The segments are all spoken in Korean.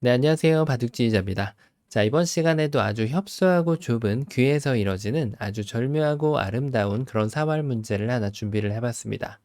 네, 안녕하세요. 바둑지휘자입니다. 자, 이번 시간에도 아주 협소하고 좁은 귀에서 이뤄지는 아주 절묘하고 아름다운 그런 사활 문제를 하나 준비를 해봤습니다.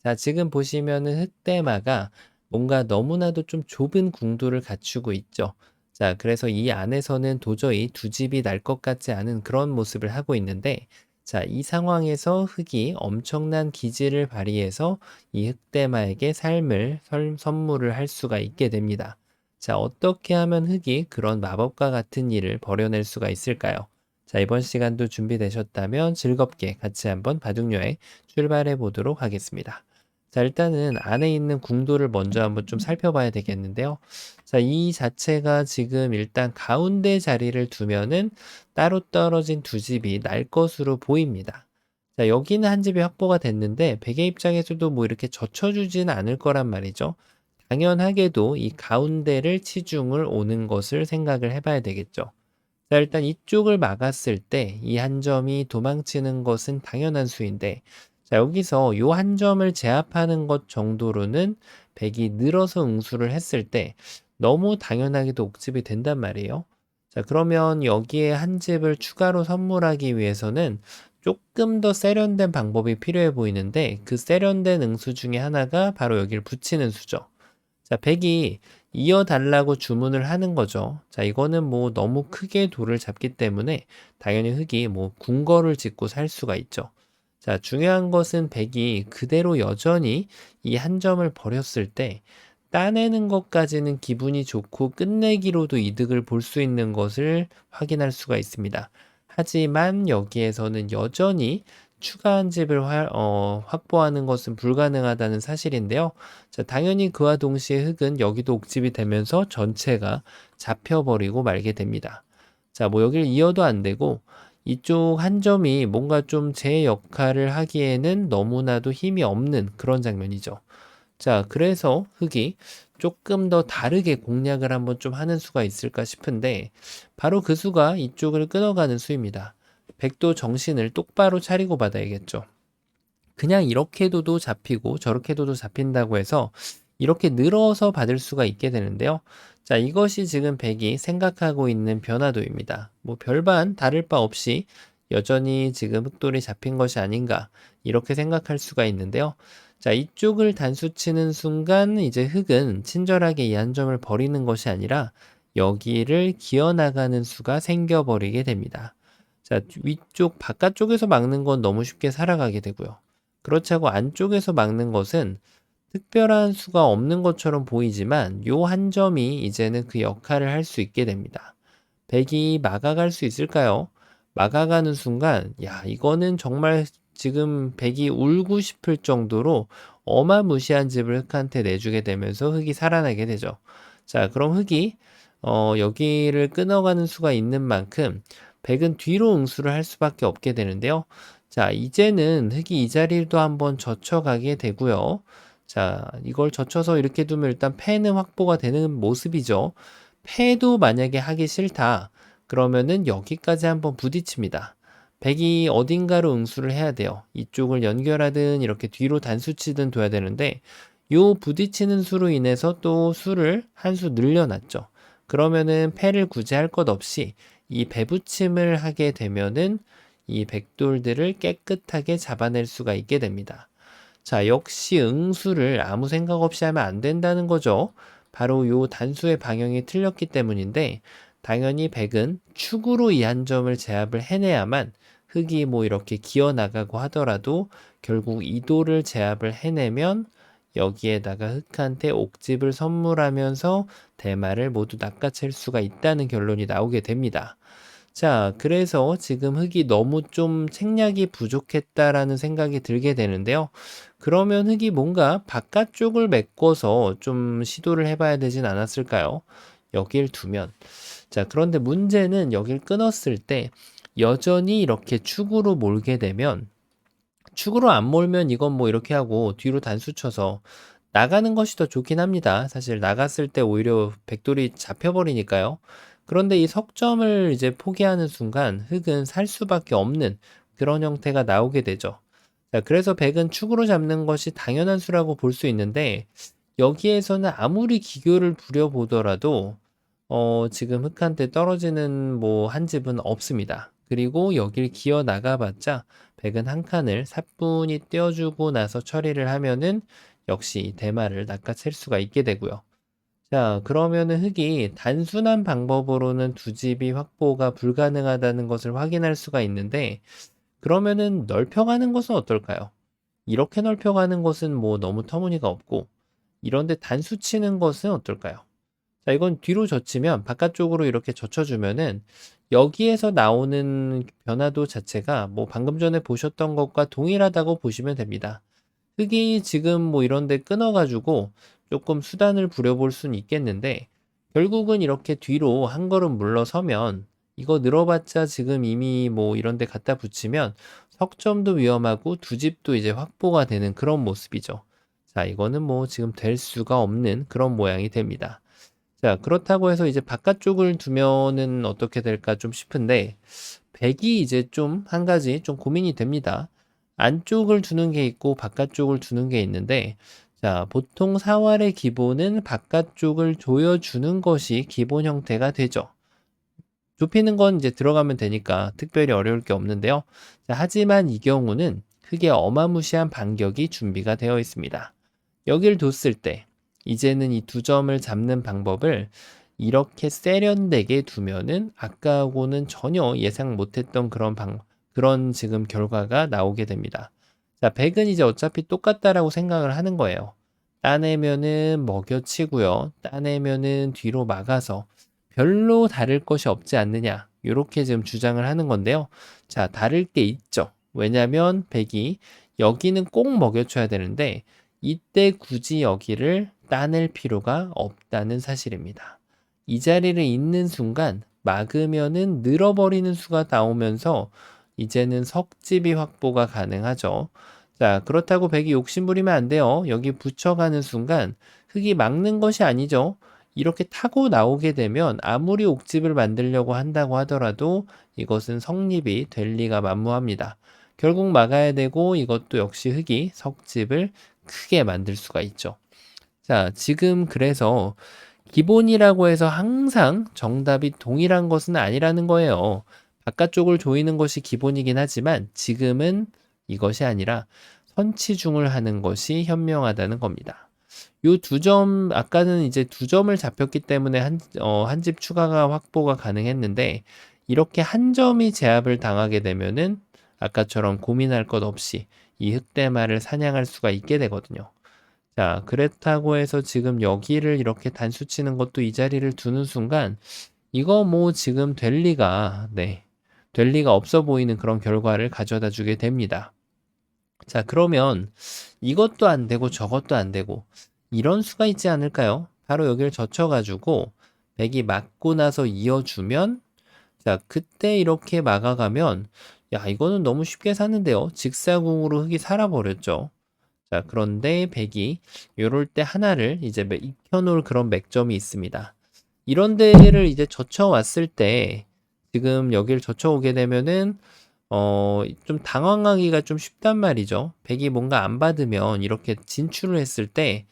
자, 지금 보시면은 흑대마가 뭔가 너무나도 좀 좁은 궁도를 갖추고 있죠. 자, 그래서 이 안에서는 도저히 두 집이 날 것 같지 않은 그런 모습을 하고 있는데, 자, 이 상황에서 흑이 엄청난 기지를 발휘해서 이 흑대마에게 삶을 선물을 할 수가 있게 됩니다. 자, 어떻게 하면 흑이 그런 마법과 같은 일을 벌여낼 수가 있을까요? 자, 이번 시간도 준비되셨다면 즐겁게 같이 한번 바둑여행 출발해 보도록 하겠습니다. 자, 일단은 안에 있는 궁도를 먼저 한번 좀 살펴봐야 되겠는데요. 자, 이 자체가 지금 일단 가운데 자리를 두면은 따로 떨어진 두 집이 날 것으로 보입니다. 자, 여기는 한 집이 확보가 됐는데 백의 입장에서도 뭐 이렇게 젖혀주지는 않을 거란 말이죠. 당연하게도 이 가운데를 치중을 오는 것을 생각을 해봐야 되겠죠. 자, 일단 이쪽을 막았을 때 이 한 점이 도망치는 것은 당연한 수인데, 자, 여기서 요 한 점을 제압하는 것 정도로는 백이 늘어서 응수를 했을 때 너무 당연하게도 옥집이 된단 말이에요. 자, 그러면 여기에 한 집을 추가로 선물하기 위해서는 조금 더 세련된 방법이 필요해 보이는데, 그 세련된 응수 중에 하나가 바로 여기를 붙이는 수죠. 자, 100이 이어달라고 주문을 하는 거죠. 자, 이거는 뭐 너무 크게 돌을 잡기 때문에 당연히 흙이 뭐 궁궐을 짓고 살 수가 있죠. 자, 중요한 것은 100이 그대로 여전히 이 한 점을 버렸을 때 따내는 것까지는 기분이 좋고 끝내기로도 이득을 볼 수 있는 것을 확인할 수가 있습니다. 하지만 여기에서는 여전히 추가 한 집을 확보하는 것은 불가능하다는 사실인데요. 자, 당연히 그와 동시에 흙은 여기도 옥집이 되면서 전체가 잡혀버리고 말게 됩니다. 자, 뭐 여기를 이어도 안 되고 이쪽 한 점이 뭔가 좀 제 역할을 하기에는 너무나도 힘이 없는 그런 장면이죠. 자, 그래서 흙이 조금 더 다르게 공략을 한번 좀 하는 수가 있을까 싶은데 바로 그 수가 이쪽을 끊어가는 수입니다. 백도 정신을 똑바로 차리고 받아야겠죠. 그냥 이렇게 둬도 잡히고 저렇게 둬도 잡힌다고 해서 이렇게 늘어서 받을 수가 있게 되는데요. 자, 이것이 지금 백이 생각하고 있는 변화도입니다. 뭐 별반 다를 바 없이 여전히 지금 흑돌이 잡힌 것이 아닌가 이렇게 생각할 수가 있는데요. 자, 이쪽을 단수 치는 순간 이제 흑은 친절하게 이 한 점을 버리는 것이 아니라 여기를 기어나가는 수가 생겨버리게 됩니다. 자, 위쪽 바깥쪽에서 막는 건 너무 쉽게 살아가게 되고요. 그렇다고 안쪽에서 막는 것은 특별한 수가 없는 것처럼 보이지만 요 한 점이 이제는 그 역할을 할 수 있게 됩니다. 백이 막아갈 수 있을까요? 막아가는 순간, 야, 이거는 정말 지금 백이 울고 싶을 정도로 어마무시한 집을 흑한테 내주게 되면서 흑이 살아나게 되죠. 자, 그럼 흑이 여기를 끊어가는 수가 있는 만큼 백은 뒤로 응수를 할 수밖에 없게 되는데요. 자, 이제는 흑이 이 자리도 한번 젖혀가게 되고요. 자, 이걸 젖혀서 이렇게 두면 일단 패는 확보가 되는 모습이죠. 패도 만약에 하기 싫다. 그러면은 여기까지 한번 부딪힙니다. 백이 어딘가로 응수를 해야 돼요. 이쪽을 연결하든 이렇게 뒤로 단수치든 둬야 되는데 요 부딪히는 수로 인해서 또 수를 한 수 늘려놨죠. 그러면은 패를 굳이 할 것 없이 이 배붙임을 하게 되면은 이 백돌들을 깨끗하게 잡아낼 수가 있게 됩니다. 자, 역시 응수를 아무 생각 없이 하면 안 된다는 거죠. 바로 요 단수의 방향이 틀렸기 때문인데 당연히 백은 축으로 이 한 점을 제압을 해내야만 흑이 뭐 이렇게 기어 나가고 하더라도 결국 이도를 제압을 해내면 여기에다가 흑한테 옥집을 선물하면서 대마를 모두 낚아챌 수가 있다는 결론이 나오게 됩니다. 자, 그래서 지금 흑이 너무 좀 책략이 부족했다라는 생각이 들게 되는데요. 그러면 흑이 뭔가 바깥쪽을 메꿔서 좀 시도를 해봐야 되진 않았을까요? 여길 두면. 자, 그런데 문제는 여길 끊었을 때 여전히 이렇게 축으로 몰게 되면 축으로 안 몰면 이건 뭐 이렇게 하고 뒤로 단수 쳐서 나가는 것이 더 좋긴 합니다. 사실 나갔을 때 오히려 백돌이 잡혀버리니까요. 그런데 이 석점을 이제 포기하는 순간 흑은 살 수밖에 없는 그런 형태가 나오게 되죠. 자, 그래서 백은 축으로 잡는 것이 당연한 수라고 볼 수 있는데 여기에서는 아무리 기교를 부려보더라도 지금 흙한테 떨어지는 뭐 한 집은 없습니다. 그리고 여길 기어 나가봤자 백은 한 칸을 사뿐히 떼어주고 나서 처리를 하면은 역시 대마를 낚아챌 수가 있게 되고요. 자, 그러면은 흙이 단순한 방법으로는 두 집이 확보가 불가능하다는 것을 확인할 수가 있는데, 그러면은 넓혀가는 것은 어떨까요? 이렇게 넓혀가는 것은 뭐 너무 터무니가 없고, 이런데 단수 치는 것은 어떨까요? 자, 이건 뒤로 젖히면 바깥쪽으로 이렇게 젖혀주면은 여기에서 나오는 변화도 자체가 뭐 방금 전에 보셨던 것과 동일하다고 보시면 됩니다. 흙이 지금 뭐 이런 데 끊어가지고 조금 수단을 부려볼 수는 있겠는데 결국은 이렇게 뒤로 한 걸음 물러서면 이거 늘어봤자 지금 이미 뭐 이런 데 갖다 붙이면 석점도 위험하고 두 집도 이제 확보가 되는 그런 모습이죠. 자, 이거는 뭐 지금 될 수가 없는 그런 모양이 됩니다. 자, 그렇다고 해서 이제 바깥쪽을 두면은 어떻게 될까 좀 싶은데, 백이 이제 좀 한 가지 좀 고민이 됩니다. 안쪽을 두는 게 있고 바깥쪽을 두는 게 있는데, 자, 보통 사활의 기본은 바깥쪽을 조여주는 것이 기본 형태가 되죠. 좁히는 건 이제 들어가면 되니까 특별히 어려울 게 없는데요. 자, 하지만 이 경우는 크게 어마무시한 반격이 준비가 되어 있습니다. 여길 뒀을 때 이제는 이 두 점을 잡는 방법을 이렇게 세련되게 두면은 아까하고는 전혀 예상 못했던 그런 지금 결과가 나오게 됩니다. 자, 100은 이제 어차피 똑같다라고 생각을 하는 거예요. 따내면은 먹여치고요. 따내면은 뒤로 막아서 별로 다를 것이 없지 않느냐. 이렇게 지금 주장을 하는 건데요. 자, 다를 게 있죠. 왜냐면 100이 여기는 꼭 먹여쳐야 되는데 이때 굳이 여기를 따낼 필요가 없다는 사실입니다. 이 자리를 있는 순간 막으면은 늘어버리는 수가 나오면서 이제는 석집이 확보가 가능하죠. 자, 그렇다고 백이 욕심부리면 안 돼요. 여기 붙여가는 순간 흙이 막는 것이 아니죠. 이렇게 타고 나오게 되면 아무리 옥집을 만들려고 한다고 하더라도 이것은 성립이 될 리가 만무합니다. 결국 막아야 되고 이것도 역시 흙이 석집을 크게 만들 수가 있죠. 자, 지금 그래서 기본이라고 해서 항상 정답이 동일한 것은 아니라는 거예요. 바깥쪽을 조이는 것이 기본이긴 하지만 지금은 이것이 아니라 선치중을 하는 것이 현명하다는 겁니다. 요 두 점, 아까는 이제 두 점을 잡혔기 때문에 한 집 추가가 확보가 가능했는데 이렇게 한 점이 제압을 당하게 되면은 아까처럼 고민할 것 없이 이 흑대마를 사냥할 수가 있게 되거든요. 자, 그렇다고 해서 지금 여기를 이렇게 단수 치는 것도 이 자리를 두는 순간 이거 뭐 지금 될 리가 없어 보이는 그런 결과를 가져다 주게 됩니다. 자, 그러면 이것도 안 되고 저것도 안 되고 이런 수가 있지 않을까요? 바로 여기를 젖혀가지고 백이 맞고 나서 이어주면 자, 그때 이렇게 막아가면 야, 이거는 너무 쉽게 사는데요. 직사궁으로 흙이 살아버렸죠. 자, 그런데 백이 요럴 때 하나를 이제 익혀놓을 그런 맥점이 있습니다. 이런 데를 이제 젖혀왔을 때 지금 여기를 젖혀오게 되면은 좀 당황하기가 좀 쉽단 말이죠. 백이 뭔가 안 받으면 이렇게 진출을 했을 때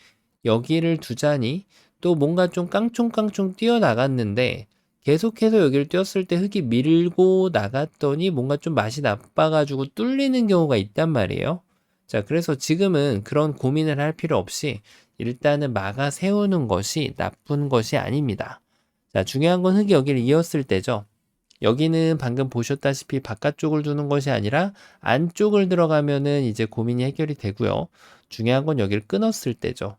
여기를 두자니 또 뭔가 좀 깡총깡총 뛰어나갔는데 계속해서 여기를 뛰었을 때 흙이 밀고 나갔더니 뭔가 좀 맛이 나빠가지고 뚫리는 경우가 있단 말이에요. 자, 그래서 지금은 그런 고민을 할 필요 없이 일단은 막아 세우는 것이 나쁜 것이 아닙니다. 자, 중요한 건 흙이 여기를 이었을 때죠. 여기는 방금 보셨다시피 바깥쪽을 두는 것이 아니라 안쪽을 들어가면은 이제 고민이 해결이 되고요. 중요한 건 여기를 끊었을 때죠.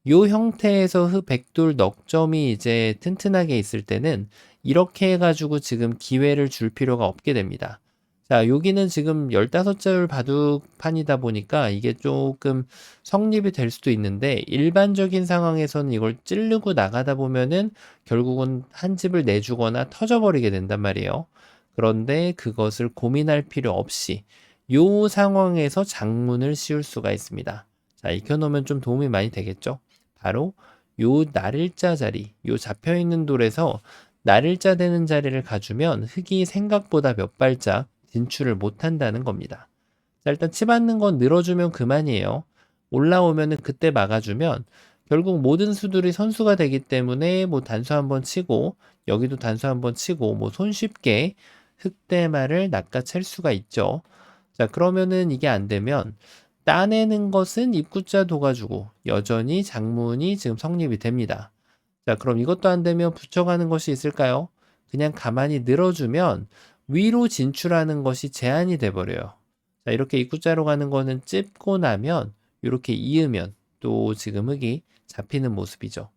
요 형태에서 백돌 넉점이 이제 튼튼하게 있을 때는 이렇게 해가지고 지금 기회를 줄 필요가 없게 됩니다. 자, 여기는 지금 15줄 바둑판이다 보니까 이게 조금 성립이 될 수도 있는데 일반적인 상황에서는 이걸 찌르고 나가다 보면은 결국은 한 집을 내주거나 터져버리게 된단 말이에요. 그런데 그것을 고민할 필요 없이 요 상황에서 장문을 씌울 수가 있습니다. 자, 익혀놓으면 좀 도움이 많이 되겠죠? 바로 요 날일자 자리, 요 잡혀있는 돌에서 날일자 되는 자리를 가주면 흙이 생각보다 몇 발짝 진출을 못한다는 겁니다. 자, 일단 치 받는 건 늘어주면 그만이에요. 올라오면은 그때 막아주면 결국 모든 수들이 선수가 되기 때문에 뭐 단수 한번 치고 여기도 단수 한번 치고 뭐 손쉽게 흑대마를 낚아챌 수가 있죠. 자, 그러면은 이게 안 되면 따내는 것은 입구자 도가주고 여전히 장문이 지금 성립이 됩니다. 자, 그럼 이것도 안 되면 붙여가는 것이 있을까요? 그냥 가만히 늘어주면 위로 진출하는 것이 제한이 돼버려요. 자, 이렇게 입구자로 가는 거는 찝고 나면 이렇게 이으면 또 지금 흙이 잡히는 모습이죠.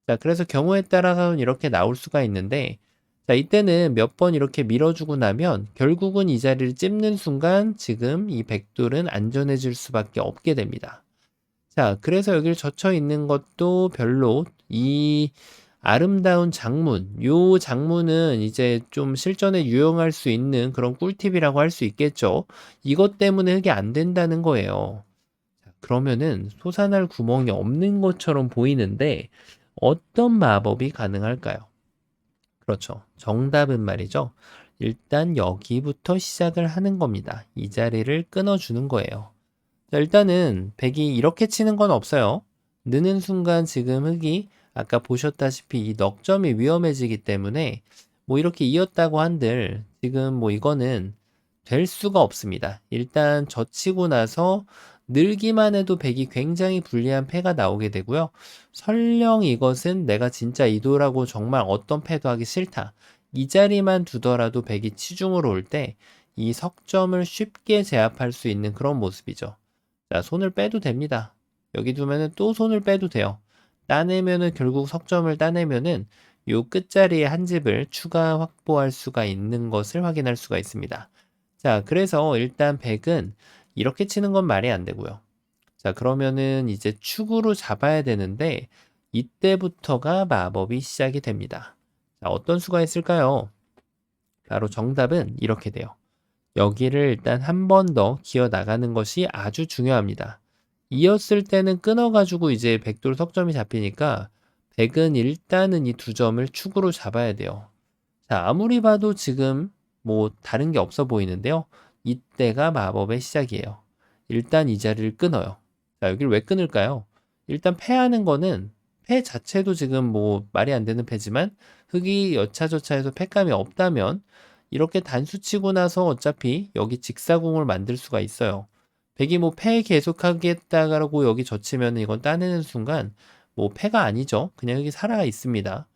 자, 그래서 경우에 따라서는 이렇게 나올 수가 있는데, 자, 이때는 몇 번 이렇게 밀어주고 나면 결국은 이 자리를 찝는 순간 지금 이 백돌은 안전해질 수밖에 없게 됩니다. 자, 그래서 여기를 젖혀 있는 것도 별로 이 아름다운 장문, 요 장문은 이제 좀 실전에 유용할 수 있는 그런 꿀팁이라고 할 수 있겠죠. 이것 때문에 흙이 안 된다는 거예요. 자, 그러면은 솟아날 구멍이 없는 것처럼 보이는데 어떤 마법이 가능할까요? 그렇죠. 정답은 말이죠. 일단 여기부터 시작을 하는 겁니다. 이 자리를 끊어주는 거예요. 자, 일단은 백이 이렇게 치는 건 없어요. 느는 순간 지금 흙이 아까 보셨다시피 이 넉점이 위험해지기 때문에 뭐 이렇게 이었다고 한들 지금 뭐 이거는 될 수가 없습니다. 일단 젖히고 나서 늘기만 해도 백이 굉장히 불리한 패가 나오게 되고요. 설령 이것은 내가 진짜 이도라고 정말 어떤 패도 하기 싫다. 이 자리만 두더라도 백이 치중으로 올 때 이 석점을 쉽게 제압할 수 있는 그런 모습이죠. 자, 손을 빼도 됩니다. 여기 두면은 또 손을 빼도 돼요. 따내면은 결국 석점을 따내면은 요 끝자리에 한 집을 추가 확보할 수가 있는 것을 확인할 수가 있습니다. 자, 그래서 일단 백은 이렇게 치는 건 말이 안 되고요. 자, 그러면은 이제 축으로 잡아야 되는데 이때부터가 마법이 시작이 됩니다. 자, 어떤 수가 있을까요? 바로 정답은 이렇게 돼요. 여기를 일단 한 번 더 기어 나가는 것이 아주 중요합니다. 이었을 때는 끊어가지고 이제 백돌 석점이 잡히니까 백은 일단은 이 두 점을 축으로 잡아야 돼요. 자, 아무리 봐도 지금 뭐 다른 게 없어 보이는데요. 이때가 마법의 시작이에요. 일단 이 자리를 끊어요. 자, 여기를 왜 끊을까요? 일단 패하는 거는 패 자체도 지금 뭐 말이 안 되는 패지만 흙이 여차저차해서 패감이 없다면 이렇게 단수 치고 나서 어차피 여기 직사공을 만들 수가 있어요. 백이 뭐 패 계속하겠다고 여기 젖히면 이건 따내는 순간 뭐 패가 아니죠. 그냥 여기 살아 있습니다.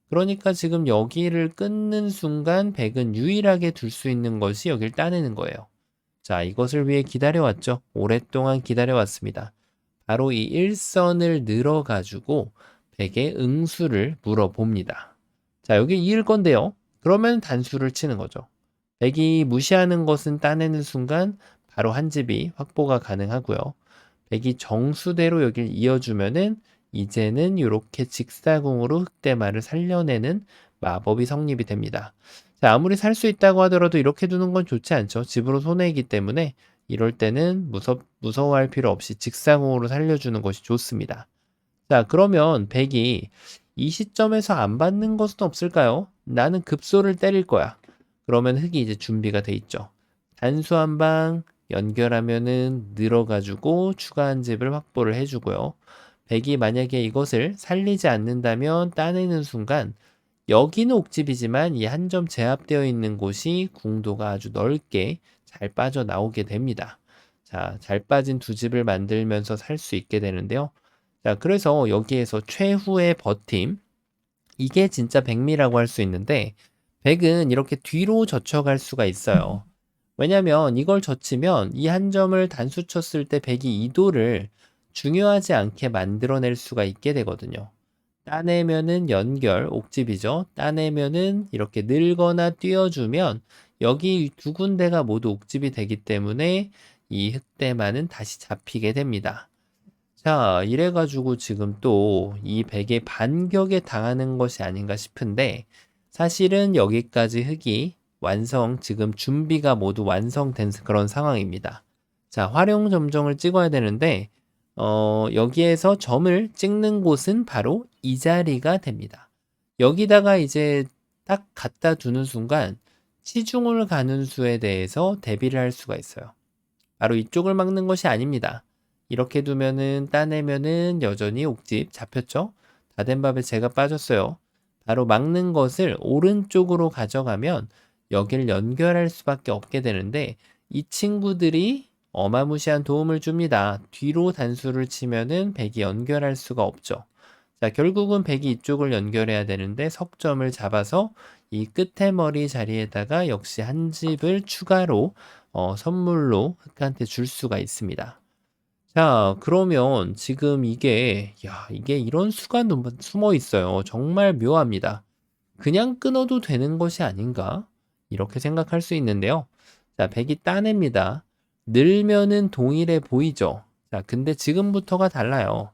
그러니까 지금 여기를 끊는 순간 백은 유일하게 둘 수 있는 것이 여기를 따내는 거예요. 자, 이것을 위해 기다려왔죠. 오랫동안 기다려왔습니다. 바로 이 일선을 늘어가지고 백의 응수를 물어봅니다. 자, 여기 이을 건데요. 그러면 단수를 치는 거죠. 백이 무시하는 것은 따내는 순간 바로 한 집이 확보가 가능하고요. 백이 정수대로 여길 이어주면은 이제는 이렇게 직사공으로 흑대마를 살려내는 마법이 성립이 됩니다. 자, 아무리 살 수 있다고 하더라도 이렇게 두는 건 좋지 않죠. 집으로 손해이기 때문에 이럴 때는 무서워할 필요 없이 직사공으로 살려주는 것이 좋습니다. 자, 그러면 백이 이 시점에서 안 받는 것은 없을까요? 나는 급소를 때릴 거야. 그러면 흙이 이제 준비가 돼 있죠. 단수 한 방 연결하면은 늘어가지고 추가 한 집을 확보를 해주고요. 백이 만약에 이것을 살리지 않는다면 따내는 순간 여기는 옥집이지만 이 한 점 제압되어 있는 곳이 궁도가 아주 넓게 잘 빠져나오게 됩니다. 자, 잘 빠진 두 집을 만들면서 살 수 있게 되는데요. 자, 그래서 여기에서 최후의 버팀, 이게 진짜 백미라고 할 수 있는데, 백은 이렇게 뒤로 젖혀갈 수가 있어요. 왜냐면 이걸 젖히면 이 한 점을 단수 쳤을 때 백이 이도를 중요하지 않게 만들어낼 수가 있게 되거든요. 따내면은 연결, 옥집이죠. 따내면은 이렇게 늘거나 띄워주면 여기 두 군데가 모두 옥집이 되기 때문에 이 흑대만은 다시 잡히게 됩니다. 자, 이래가지고 지금 또 이 백의 반격에 당하는 것이 아닌가 싶은데 사실은 여기까지 흙이 지금 준비가 모두 완성된 그런 상황입니다. 자, 활용 점정을 찍어야 되는데 여기에서 점을 찍는 곳은 바로 이 자리가 됩니다. 여기다가 이제 딱 갖다 두는 순간 치중을 가는 수에 대해서 대비를 할 수가 있어요. 바로 이쪽을 막는 것이 아닙니다. 이렇게 두면은 따내면은 여전히 옥집 잡혔죠? 다 된 밥에 제가 빠졌어요. 바로 막는 것을 오른쪽으로 가져가면 여길 연결할 수밖에 없게 되는데 이 친구들이 어마무시한 도움을 줍니다. 뒤로 단수를 치면은 백이 연결할 수가 없죠. 자, 결국은 백이 이쪽을 연결해야 되는데 석점을 잡아서 이 끝에 머리 자리에다가 역시 한 집을 추가로 선물로 흑한테 줄 수가 있습니다. 자, 그러면 지금 이게 이런 수가 숨어 있어요. 정말 묘합니다. 그냥 끊어도 되는 것이 아닌가? 이렇게 생각할 수 있는데요. 자, 백이 따냅니다. 늘면은 동일해 보이죠? 자, 근데 지금부터가 달라요.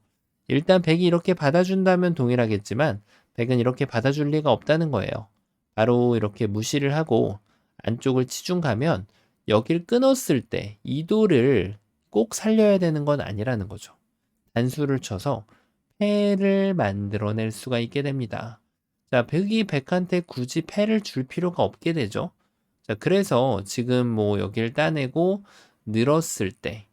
일단 백이 이렇게 받아준다면 동일하겠지만 백은 이렇게 받아줄 리가 없다는 거예요. 바로 이렇게 무시를 하고 안쪽을 치중 가면 여길 끊었을 때 이도를 꼭 살려야 되는 건 아니라는 거죠. 단수를 쳐서 패를 만들어낼 수가 있게 됩니다. 자, 백이 백한테 굳이 패를 줄 필요가 없게 되죠. 자, 그래서 지금 뭐 여기를 따내고 늘었을 때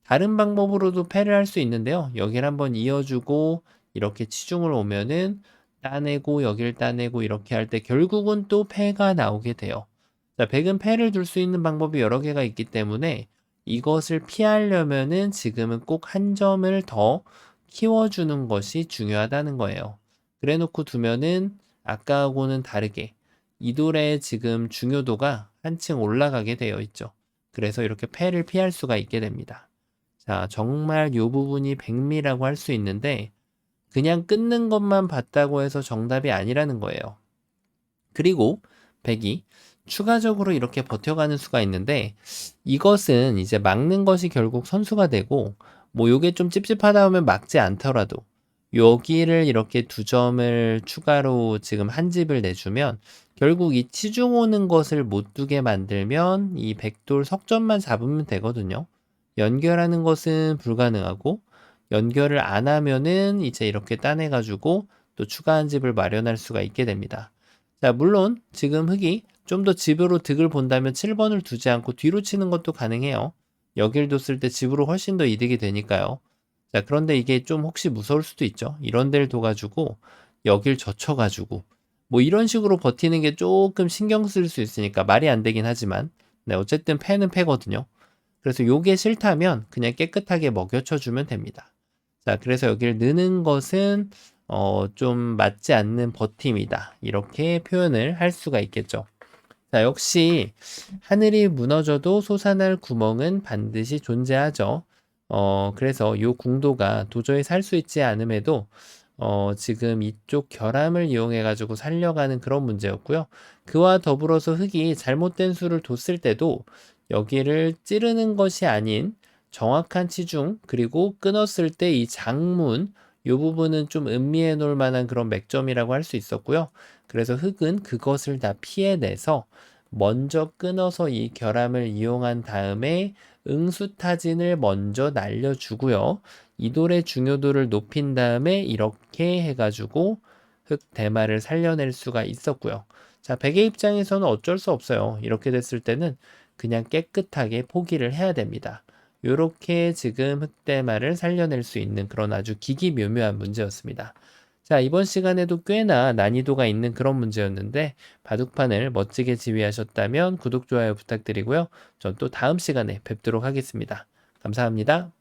다른 방법으로도 패를 할 수 있는데요. 여기를 한번 이어주고 이렇게 치중을 오면은 따내고 여기를 따내고 이렇게 할 때 결국은 또 패가 나오게 돼요. 자, 백은 패를 둘 수 있는 방법이 여러 개가 있기 때문에 이것을 피하려면은 지금은 꼭 한 점을 더 키워주는 것이 중요하다는 거예요. 그래 놓고 두면은 아까하고는 다르게 이돌의 지금 중요도가 한층 올라가게 되어 있죠. 그래서 이렇게 패를 피할 수가 있게 됩니다. 자, 정말 요 부분이 백미라고 할 수 있는데 그냥 끊는 것만 봤다고 해서 정답이 아니라는 거예요. 그리고 백이 추가적으로 이렇게 버텨가는 수가 있는데 이것은 이제 막는 것이 결국 선수가 되고 뭐 요게 좀 찝찝하다 하면 막지 않더라도 여기를 이렇게 두 점을 추가로 지금 한 집을 내주면 결국 이 치중 오는 것을 못 두게 만들면 이 백돌 석점만 잡으면 되거든요. 연결하는 것은 불가능하고 연결을 안 하면은 이제 이렇게 따내가지고 또 추가 한 집을 마련할 수가 있게 됩니다. 자, 물론 지금 흑이 좀 더 집으로 득을 본다면 7번을 두지 않고 뒤로 치는 것도 가능해요. 여길 뒀을 때 집으로 훨씬 더 이득이 되니까요. 자, 그런데 이게 좀 혹시 무서울 수도 있죠. 이런 데를 둬가지고 여길 젖혀가지고 뭐 이런 식으로 버티는 게 조금 신경 쓸 수 있으니까 말이 안 되긴 하지만 네, 어쨌든 패는 패거든요. 그래서 요게 싫다면 그냥 깨끗하게 먹여쳐주면 됩니다. 자, 그래서 여기를 느는 것은 좀 맞지 않는 버팀이다. 이렇게 표현을 할 수가 있겠죠. 자, 역시 하늘이 무너져도 솟아날 구멍은 반드시 존재하죠. 그래서 요 궁도가 도저히 살 수 있지 않음에도 지금 이쪽 결함을 이용해 가지고 살려가는 그런 문제였고요. 그와 더불어서 흙이 잘못된 수를 뒀을 때도 여기를 찌르는 것이 아닌 정확한 치중 그리고 끊었을 때 이 장문 요 부분은 좀 음미해 놓을 만한 그런 맥점이라고 할 수 있었고요. 그래서 흙은 그것을 다 피해내서 먼저 끊어서 이 결함을 이용한 다음에 응수타진을 먼저 날려주고요. 이돌의 중요도를 높인 다음에 이렇게 해가지고 흑 대마를 살려낼 수가 있었고요. 자, 백의 입장에서는 어쩔 수 없어요. 이렇게 됐을 때는 그냥 깨끗하게 포기를 해야 됩니다. 요렇게 지금 흑대마를 살려낼 수 있는 그런 아주 기기묘묘한 문제였습니다. 자, 이번 시간에도 꽤나 난이도가 있는 그런 문제였는데 바둑판을 멋지게 지휘하셨다면 구독, 좋아요 부탁드리고요. 전 또 다음 시간에 뵙도록 하겠습니다. 감사합니다.